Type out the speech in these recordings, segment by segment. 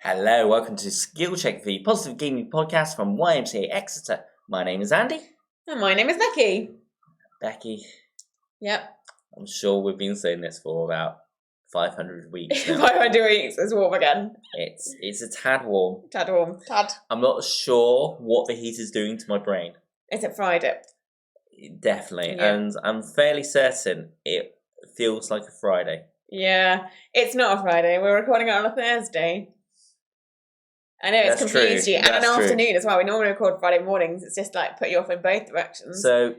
Hello, welcome to Skill Check, the positive gaming podcast from YMCA Exeter. My name is Andy. And my name is Becky. Becky. Yep. I'm sure we've been saying this for about 500 weeks now. 500 weeks, it's warm again. It's a tad warm. Tad warm. Tad. I'm not sure what the heat is doing to my brain. Is it Friday? Definitely. Yeah. And I'm fairly certain it feels like a Friday. Yeah. It's not a Friday. We're recording it on a Thursday. I know it's confused you. And an afternoon as well. We normally record Friday mornings. It's just like put you off in both directions. So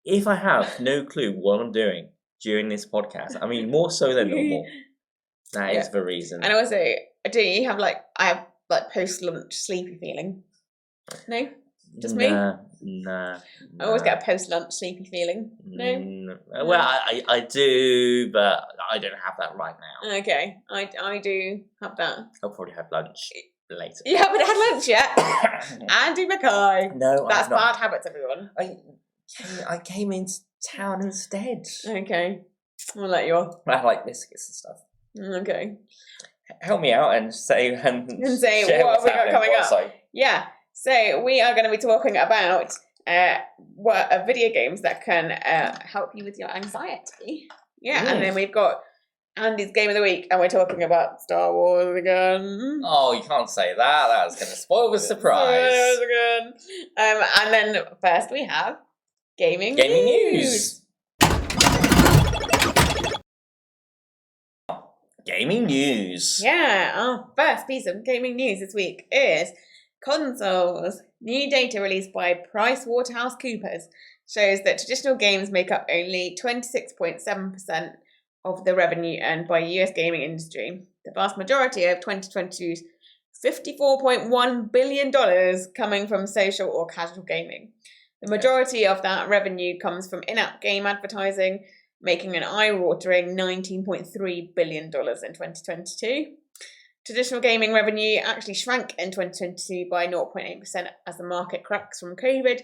if I have no clue what I'm doing during this podcast, I mean more so than normal, that is the reason. And also, I have post-lunch sleepy feeling. No? Just me? Nah. I always get a post-lunch sleepy feeling. No? Well, I do, but I don't have that right now. Okay. I do have that. I'll probably have lunch later. You haven't had lunch yet? Andy Mackay. No, that's bad habits, everyone. I came into town instead. Okay. I'll let you off. I like biscuits and stuff. Okay. Help me out and say what have we got coming up? Yeah. So we are going to be talking about video games that can help you with your anxiety. Yeah. And then we've got Andy's Game of the Week, and we're talking about Star Wars again. Oh, you can't say that. That was going to spoil the surprise. Again. And then first we have Gaming News. Gaming News. Yeah, our first piece of gaming news this week is consoles. New data released by PricewaterhouseCoopers shows that traditional games make up only 26.7% of the revenue earned by US gaming industry. The vast majority of 2022's $54.1 billion coming from social or casual gaming. The majority of that revenue comes from in-app game advertising, making an eye-watering $19.3 billion in 2022. Traditional gaming revenue actually shrank in 2022 by 0.8% as the market cracks from COVID.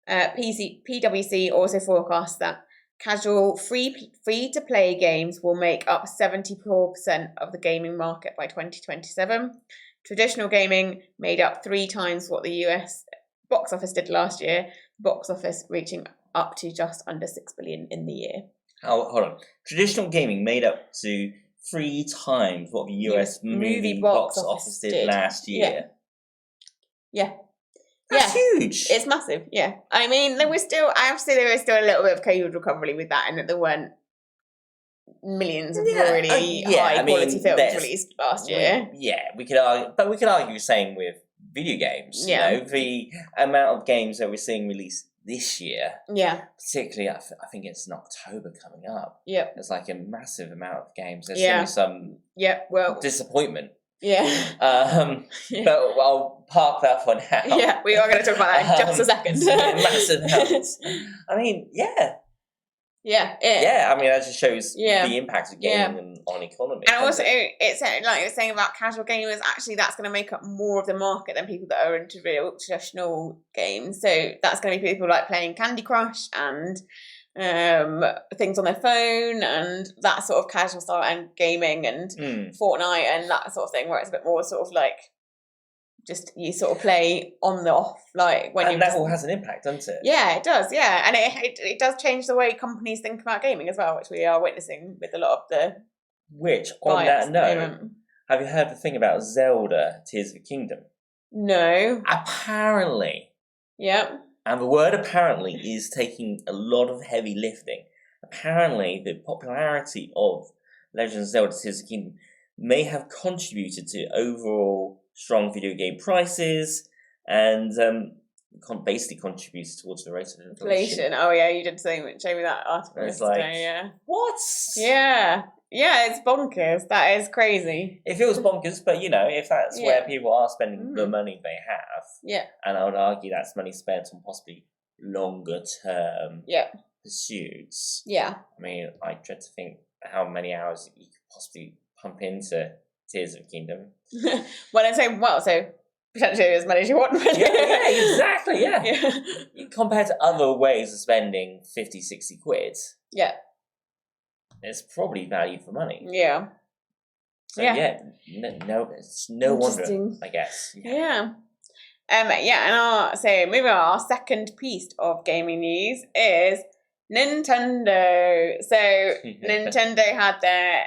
PwC also forecasts that casual free-to-play games will make up 74% of the gaming market by 2027. Traditional gaming made up 3 times what the US box office did last year, box office reaching up to just under $6 billion in the year. Oh, hold on. Traditional gaming made up to 3 times what the US movie box office did last year. Yeah. That's huge. It's massive, yeah. I mean, there was still a little bit of COVID recovery with that, and that there weren't millions of really high quality films released last year. We could argue the same with video games. Yeah. You know, the amount of games that we're seeing released this year. Yeah. Particularly, I think it's in October coming up. Yep. There's like a massive amount of games. There's going to be some disappointment. Yeah. But I'll park that for now. Yeah, we are going to talk about that in just a second. Massive amounts. I mean, yeah. I mean, that just shows the impact of gaming on economy. And also, it's like you're saying about casual gamers, actually that's going to make up more of the market than people that are into real traditional games. So that's going to be people like playing Candy Crush and things on their phone and that sort of casual style, and gaming and Fortnite and that sort of thing, where it's a bit more sort of like just you sort of play on the off, like when and that all has an impact, doesn't it? Yeah, it does. Yeah, and it does change the way companies think about gaming as well, which we are witnessing with a lot of the. Which, on that note, have you heard the thing about Zelda: Tears of the Kingdom? No. Apparently. Yep. And the word apparently is taking a lot of heavy lifting. Apparently, the popularity of Legend of Zelda: Tears of the Kingdom may have contributed to overall strong video game prices and basically contributed towards the rate of inflation. Oh yeah, you did show me that article yesterday. Yeah. What? Yeah, it's bonkers. That is crazy. It feels bonkers, but you know, if that's where people are spending the money they have, and I would argue that's money spent on possibly longer term pursuits. Yeah. I mean, I dread to think how many hours you could possibly pump into Tears of the Kingdom. So potentially as many as you want. Yeah, exactly, yeah. Compared to other ways of spending 50, 60 quid. Yeah. It's probably value for money. Yeah. So it's no wonder, I guess. Yeah. So moving on, our second piece of gaming news is Nintendo. So Nintendo had their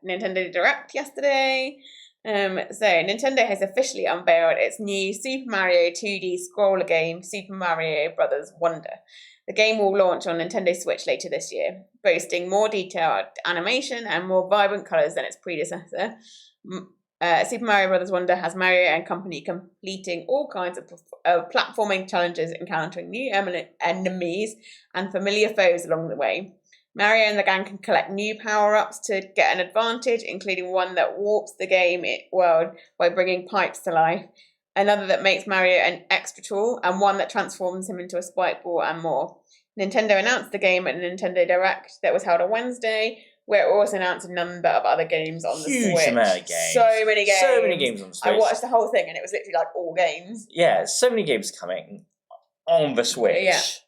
Nintendo Direct yesterday. So Nintendo has officially unveiled its new Super Mario 2D scroller game, Super Mario Bros. Wonder. The game will launch on Nintendo Switch later this year, boasting more detailed animation and more vibrant colours than its predecessor. Super Mario Bros. Wonder has Mario and company completing all kinds of platforming challenges, encountering new enemies and familiar foes along the way. Mario and the gang can collect new power-ups to get an advantage, including one that warps the game world by bringing pipes to life, another that makes Mario an extra tall, and one that transforms him into a spike ball, and more. Nintendo announced the game at Nintendo Direct that was held on Wednesday, where it also announced a number of other games on the Switch. Huge amount of games. So many games. So many games on the Switch. I watched the whole thing and it was literally like all games. Yeah, so many games coming on the Switch.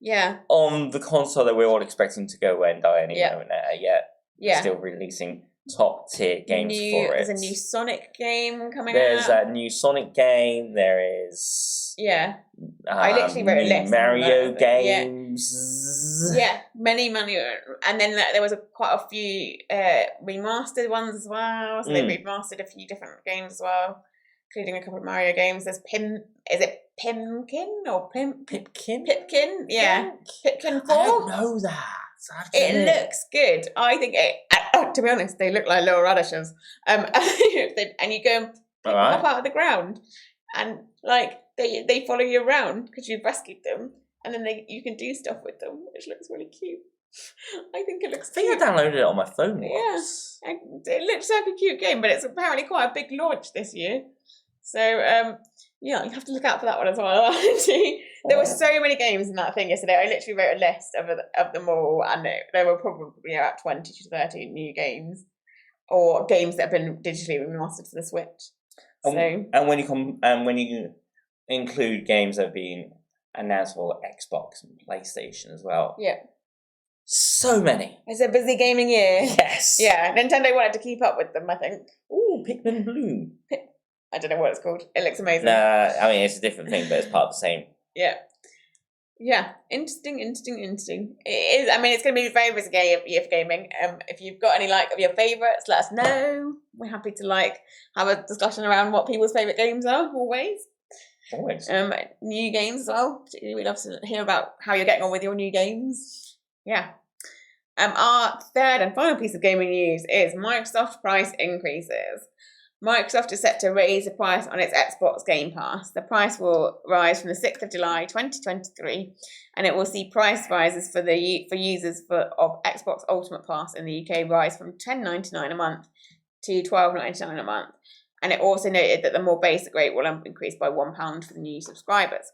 Yeah. On the console that we're all expecting to go away and die any moment yet. Yeah. Still releasing top tier games for it. There's a new Sonic game coming There's out. a new Sonic game. There is. Yeah. I literally wrote a list. Mario games. Yeah, many Mario. And then there was quite a few remastered ones as well. So they remastered a few different games as well, including a couple of Mario games. There's Is it Pimkin or Pipkin? Pipkin, yeah. Pipkin 4. I don't know that. It looks good. I think to be honest, they look like little radishes. And you go and pick them up out of the ground, and like they follow you around because you've rescued them, and then you can do stuff with them, which looks really cute. I think it looks cute. I think I downloaded it on my phone once. Yeah, it looks like a cute game, but it's apparently quite a big launch this year. So, you have to look out for that one as well. There were so many games in that thing yesterday. I literally wrote a list of them all, and there were probably about 20 to 30 new games, or games that have been digitally remastered for the Switch. And when you include games that have been announced for Xbox and PlayStation as well. Yeah. So many. It's a busy gaming year. Yes. Yeah, Nintendo wanted to keep up with them, I think. Ooh, Pikmin Blue. I don't know what it's called. It looks amazing. Nah, I mean, it's a different thing, but it's part of the same. Yeah. Yeah. Interesting. It is. I mean, it's going to be a very busy year for gaming. If you've got any of your favourites, let us know. We're happy to have a discussion around what people's favourite games are, always. Always. New games as well. Particularly, we love to hear about how you're getting on with your new games. Yeah. Our third and final piece of gaming news is Microsoft price increases. Microsoft is set to raise the price on its Xbox Game Pass. The price will rise from the 6th of July 2023, and it will see price rises for users of Xbox Ultimate Pass in the UK rise from $10.99 a month to $12.99 a month. And it also noted that the more basic rate will increase by £1 for the new subscribers.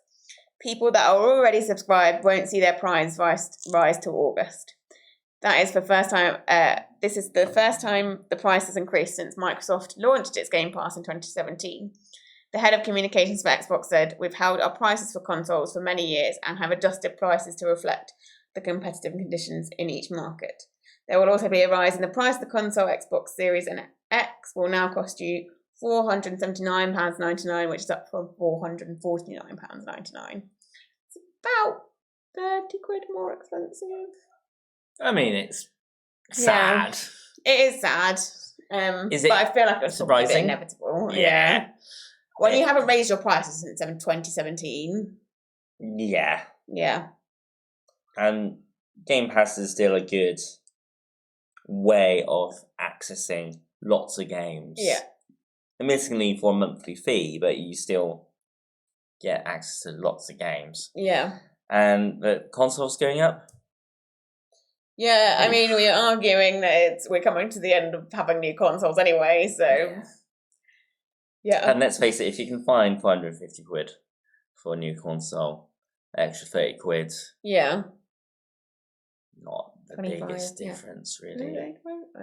People that are already subscribed won't see their price rise till August. That is the first time. This is the first time the price has increased since Microsoft launched its Game Pass in 2017. The head of communications for Xbox said, "We've held our prices for consoles for many years and have adjusted prices to reflect the competitive conditions in each market. There will also be a rise in the price of the console. Xbox Series and X will now cost you £479.99, which is up from £449.99. It's about 30 quid more expensive." I mean, it's sad. Yeah, it is sad. Is it? But I feel like it's surprising? Inevitable. Yeah. When you haven't raised your prices since 2017. Yeah. Yeah. And Game Pass is still a good way of accessing lots of games. Yeah. Admittedly for a monthly fee, but you still get access to lots of games. Yeah. And the console's going up. Yeah, I mean, we're arguing that we're coming to the end of having new consoles anyway, so... Yeah. And let's face it, if you can find 450 quid for a new console, extra 30 quid... Yeah. Not the biggest difference, really. I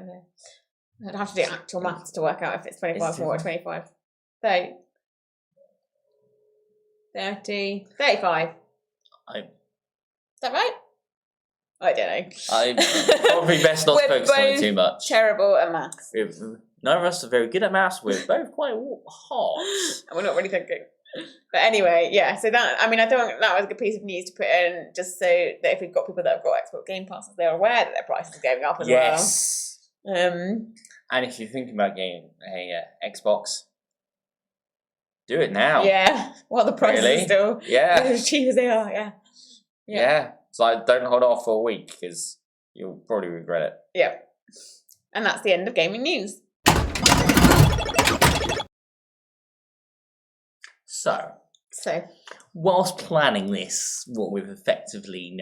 know. I'd have to do actual maths to work out if it's 25 more or 25. 30. 30. 35. Is that right? I don't know. Probably best not to We're focus on it both too much. terrible at maths. None of us are very good at maths. We're both quite hot. We're not really thinking. But anyway, yeah, so that, I mean, I thought that was a good piece of news to put in, just so that if we've got people that have got Xbox Game Passes, they're aware that their price is going up as Yes. well. And if you're thinking about getting a Xbox, do it now. Yeah, well, the prices Really? are still Yeah. as cheap as they are, yeah. Yeah. So don't hold off for a week, because you'll probably regret it. Yeah. And that's the end of gaming news. So, whilst planning this, what we've affectionately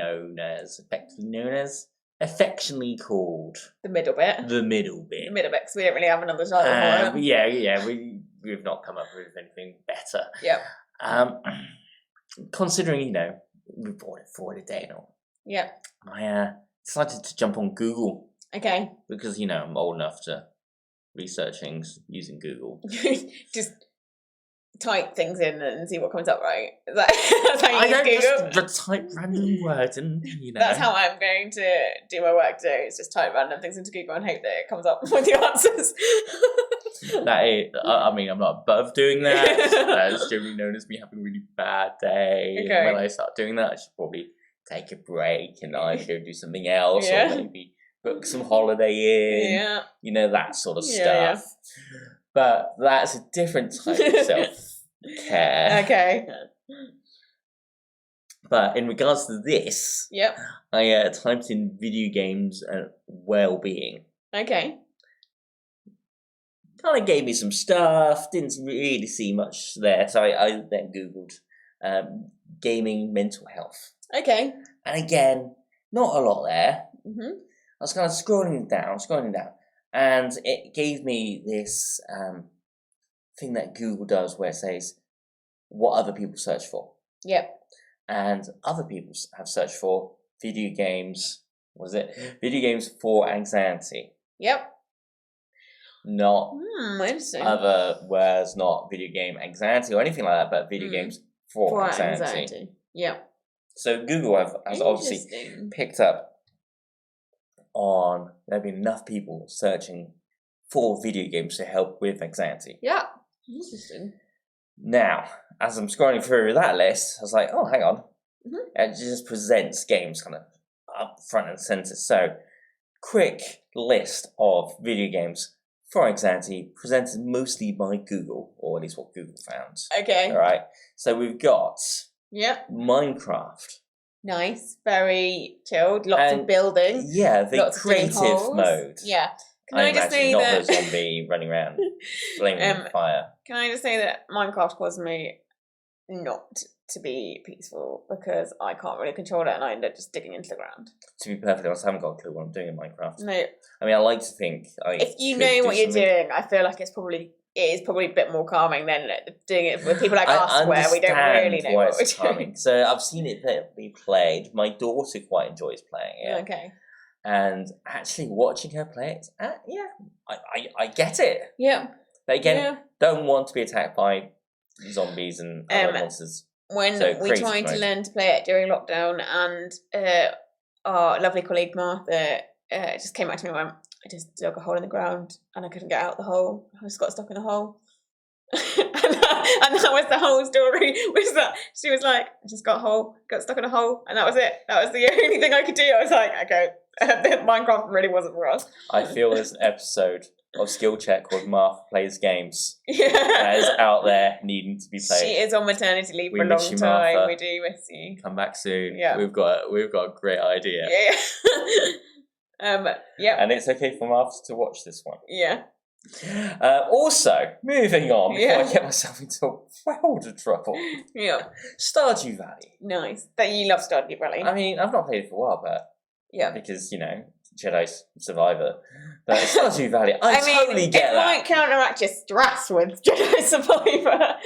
affectionately called The middle bit. the middle bit. The middle bit, because we don't really have another title for it. Yeah, we've not come up with anything better. Yeah. Considering, we bought it for a day and all. Yeah. I decided to jump on Google. Okay. Because, I'm old enough to research things using Google. Just type things in and see what comes up, right? That's how you use Google? Just type random words and, That's how I'm going to do my work today. It's just type random things into Google and hope that it comes up with the answers. That is, I'm not above doing that. That's generally known as me having a really bad day. Okay. And when I start doing that, I should probably take a break and either go do something else or maybe book some holiday in. That sort of stuff. Yeah. But that's a different type of self-care. Okay. But in regards to this, I typed in video games and well-being. Okay. Kind of gave me some stuff, didn't really see much there, so I then Googled gaming mental health. Okay. And again, not a lot there. Mm-hmm. I was kind of scrolling down, and it gave me this thing that Google does where it says what other people search for. Yep. And other people have searched for video games. What is it? Video games for anxiety. Yep. Not interesting. other words, not video game anxiety or anything like that, but video games for anxiety. Yeah. So Google has obviously picked up on there being enough people searching for video games to help with anxiety. Yeah. Interesting. Now, as I'm scrolling through that list, I was like, oh, hang on. Mm-hmm. It just presents games kind of up front and centre. So, quick list of video games for anxiety presented mostly by Google, or at least what Google found. Okay. All right. So, we've got Minecraft. Nice. Very chilled. Lots of building. Yeah, the creative mode. Yeah. Can I just say that... not the zombie running around flaming fire. Can I just say that Minecraft caused me not to be peaceful because I can't really control it and I end up just digging into the ground. To be perfectly honest, I haven't got a clue what I'm doing in Minecraft. No. I mean, I like to think if you know what you're doing, I feel like it is probably a bit more calming than doing it with people like us where we don't really know what we're doing. So I've seen it be played. My daughter quite enjoys playing it. Okay. And actually watching her play it, I get it. Yeah. But again, don't want to be attacked by zombies and other monsters. When we tried to learn to play it during lockdown, and our lovely colleague Martha just came back to me and went, I just dug a hole in the ground and I couldn't get out the hole. I just got stuck in a hole. and that was the whole story, was that she was like, I just got stuck in a hole, and that was it. That was the only thing I could do. I was like, okay, Minecraft really wasn't for us. I feel there's an episode of Skill Check called Martha Plays Games that is out there needing to be played. She is on maternity leave for a long time. Martha. We do miss you. Come back soon. Yeah. We've got a great idea. Yeah. And it's okay for Martha to watch this one. Yeah. Also, moving on before I get myself into a world of trouble. Yeah. Stardew Valley. Nice. That you love Stardew Valley. I mean, I've not played it for a while, but because Jedi Survivor. But Stardew Valley, I totally get that. It might counteract your stress with Jedi Survivor.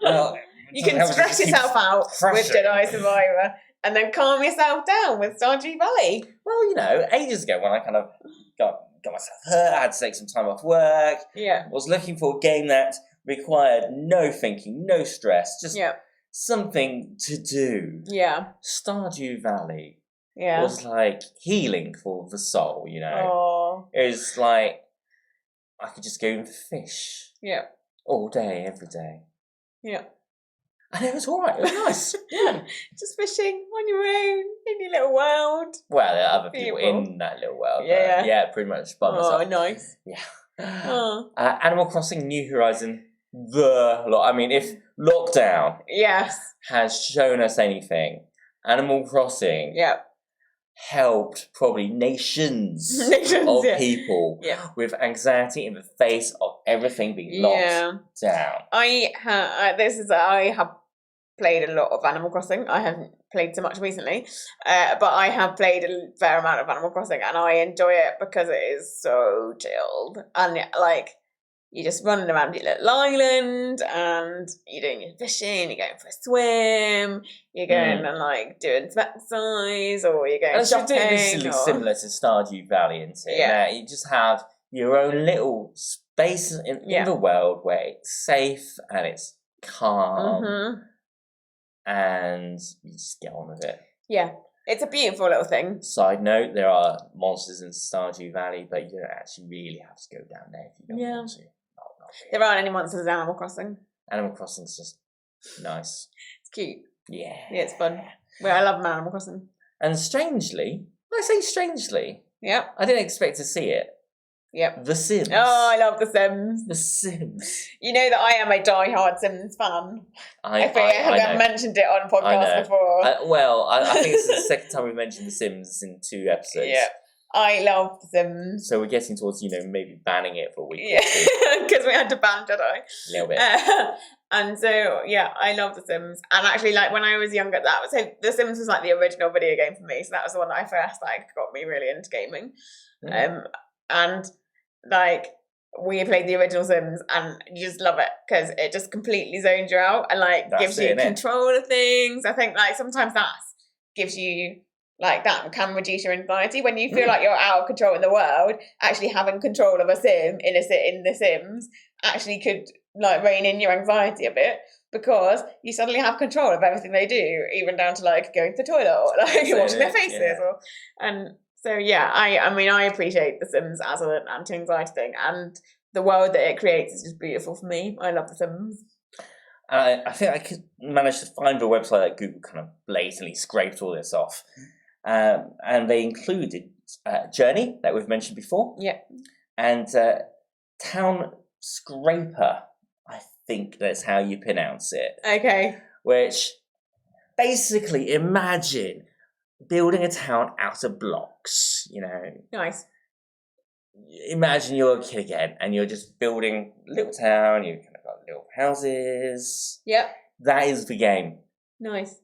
Well, you can stress yourself out with Jedi Survivor and then calm yourself down with Stardew Valley. Well, ages ago when I kind of got myself hurt, I had to take some time off work. Yeah. Was looking for a game that required no thinking, no stress, just something to do. Yeah. Stardew Valley. Yeah. was like healing for the soul, you know. Oh. It was like I could just go and fish Yeah. all day, every day. Yeah. And it was alright, it was nice. Yeah. Just fishing on your own in your little world. Well, there are other people Beautiful. in that little world. Yeah. But yeah, pretty much by myself. Oh, nice. Yeah. Oh. Animal Crossing New Horizon, I mean, if lockdown Yes. has shown us anything, Animal Crossing Yeah. helped probably nations Nations, of yeah. people Yeah. with anxiety in the face of everything being locked down. I have played a lot of Animal Crossing. I haven't played so much recently, but I have played a fair amount of Animal Crossing, and I enjoy it because it is so chilled. And like, you're just running around your little island, and you're doing your fishing, you're going for a swim, you're going and like doing some exercise, or you're going shopping. It's ridiculously similar to Stardew Valley, isn't it? Yeah. You just have your own little space in the world where it's safe and it's calm. And you just get on with it. Yeah, it's a beautiful little thing. Side note, there are monsters in Stardew Valley, but you don't actually really have to go down there if you don't want to. Not really. There aren't any monsters in Animal Crossing. Animal Crossing's just nice. It's cute. Yeah. Yeah, it's fun. Well, I love Animal Crossing. And strangely, I say strangely, Yep. I didn't expect to see it. Yep. The Sims. Oh, I love The Sims. The Sims. You know that I am a die-hard Sims fan. I think I haven't mentioned it on podcast before. I think it's the second time we've mentioned The Sims in 2 episodes. Yeah. I love The Sims. So we're getting towards, maybe banning it for a week. Yeah, because we had to ban Jedi. A little bit. And so, yeah, I love The Sims. And actually, like, when I was younger, The Sims was like the original video game for me. So that was the one that I first, got me really into gaming. And like, we played the original Sims, and you just love it because it just completely zones you out and gives you control of things. I think sometimes that gives you that can reduce your anxiety when you feel like you're out of control in the world. Actually, having control of a sim in The Sims actually could rein in your anxiety a bit, because you suddenly have control of everything they do, even down to going to the toilet or washing their faces So yeah, I appreciate The Sims as an anti-anxiety thing, and the world that it creates is just beautiful for me. I love The Sims. I think I could manage to find a website that Google kind of blatantly scraped all this off, and they included Journey that we've mentioned before, and Town Scraper. I think that's how you pronounce it. Okay. Which basically, imagine building a town out of blocks, Nice. Imagine you're a kid again, and you're just building a little town, you've kind of got little houses. Yep. That is the game. Nice.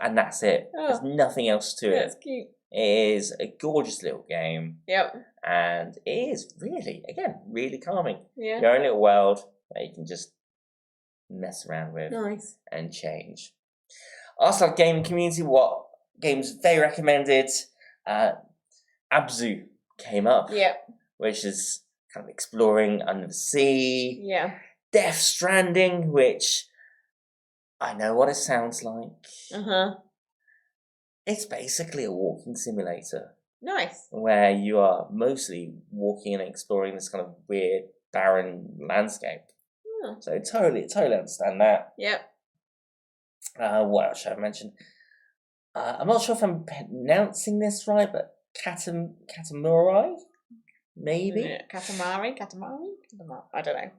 And that's it. There's nothing else to it. That's cute. It is a gorgeous little game. Yep. And it is really calming. Yeah. Your own little world that you can just mess around with. Nice. And change. Ask our gaming community what games they recommended. Abzu came up. Yep. Which is kind of exploring under the sea. Yeah. Death Stranding, which I know what it sounds like. It's basically a walking simulator. Nice. Where you are mostly walking and exploring this kind of weird, barren landscape. So totally understand that. Yep. What else should I mention? I'm not sure if I'm pronouncing this right, but Katamari? Maybe? Katamari? I don't know.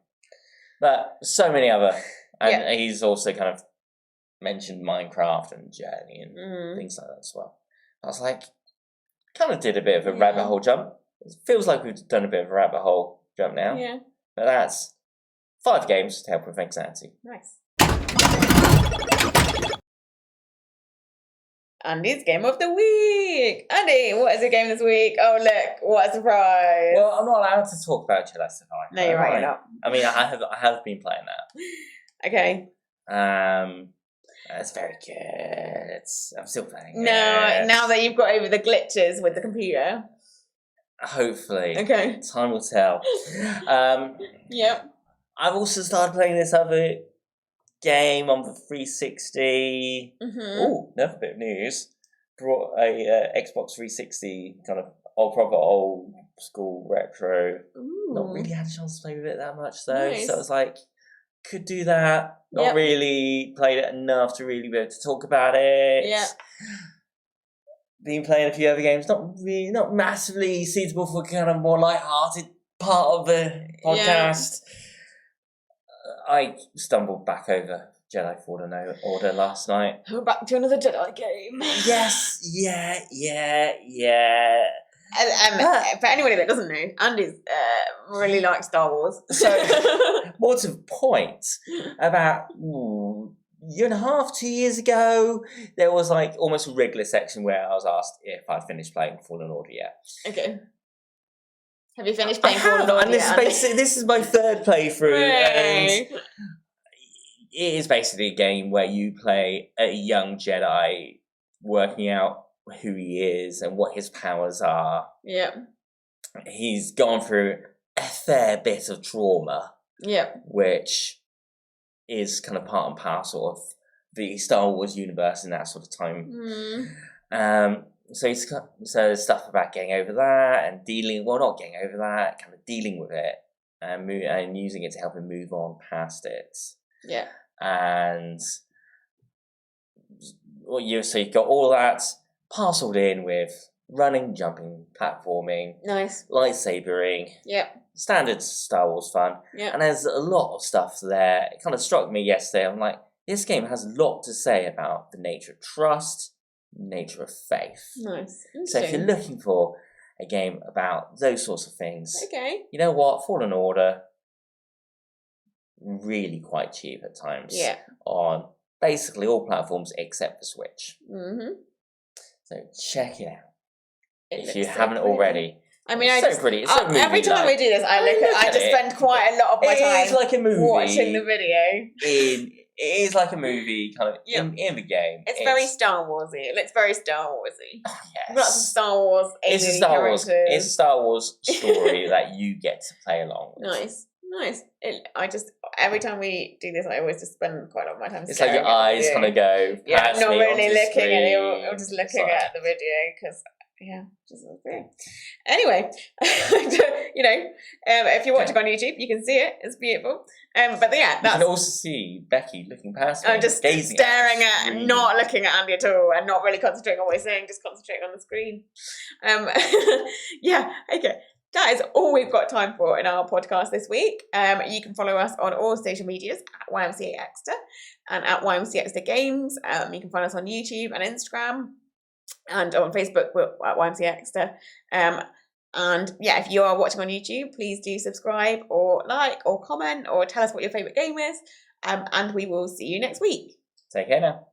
But so many other. And he's also kind of mentioned Minecraft and Journey and things like that as well. I was like, kind of did a bit of a rabbit hole jump. It feels like we've done a bit of a rabbit hole jump now. Yeah. But that's 5 games to help with anxiety. Nice. Andy's game of the week. Andy, what is your game this week? Oh, look, what a surprise. Well, I'm not allowed to talk about Jedi Fallen Order. No, you're right, you're not. I mean, I have been playing that. Okay. It's very good. I'm still playing it. No, now that you've got over the glitches with the computer. Hopefully. Okay. Time will tell. Yep. I've also started playing this other game on the 360. Mm-hmm. Oh, another bit of news. brought a Xbox 360 kind of old school retro. Ooh. Not really had a chance to play with it that much though. Nice. So I was like, could do that. Not really played it enough to really be able to talk about it. Yeah. Been playing a few other games, not massively suitable for kind of more light-hearted part of the podcast. I stumbled back over Jedi Fallen Order last night. We're back to another Jedi game. Yes, yeah. For anybody that doesn't know, Andy's really likes Star Wars. So, more to the point, about year and a half, 2 years ago, there was like almost a regular section where I was asked if I'd finished playing Fallen Order yet. Okay. Have you finished playing Fallen Order and yet? this is my third playthrough, Hooray. and it is basically a game where you play a young Jedi working out who he is and what his powers are. Yeah. He's gone through a fair bit of trauma. Yeah. Which is kind of part and parcel of the Star Wars universe in that sort of time. So there's stuff about getting over that and not getting over that, kind of dealing with it and using it to help him move on past it. Yeah. And so you've got all that parceled in with running, jumping, platforming, nice, lightsabering. Yep. Standard Star Wars fun. Yeah. And there's a lot of stuff there. It kind of struck me yesterday. I'm like, this game has a lot to say about the nature of trust, nature of faith. Nice. So if you're looking for a game about those sorts of things, okay, you know what? Fallen Order, really quite cheap at times. Yeah. On basically all platforms except the Switch. Mm-hmm. So check it out if you so haven't pretty. Already. I mean, it's so pretty. It's so every time we do this, I just spend quite a lot of my time. It's like a movie. Watching the video. It is like a movie, kind of in the game. It's very Star Warsy. It looks very Star Warsy. Oh, yes. Lots of Star Wars. It's a Star Wars. It's a Star Wars story that you get to play along with. Nice. Every time we do this, I always just spend quite a lot of my time. It's like your eyes kind of go. Yeah, I'm not really looking at it. I'm just It's looking at the video because. Yeah, just okay. Anyway, if you're watching on YouTube, you can see it. It's beautiful. But yeah, you can also see Becky looking past me. I'm just staring at, not looking at Andy at all, and not really concentrating on what he's saying, just concentrating on the screen. Yeah, okay. That is all we've got time for in our podcast this week. You can follow us on all social medias at YMCA Exeter and at YMCA Exeter Games. You can find us on YouTube and Instagram. And on Facebook at YMCA Exeter. And yeah, if you are watching on YouTube, please do subscribe or like or comment or tell us what your favourite game is. And we will see you next week. Take care now.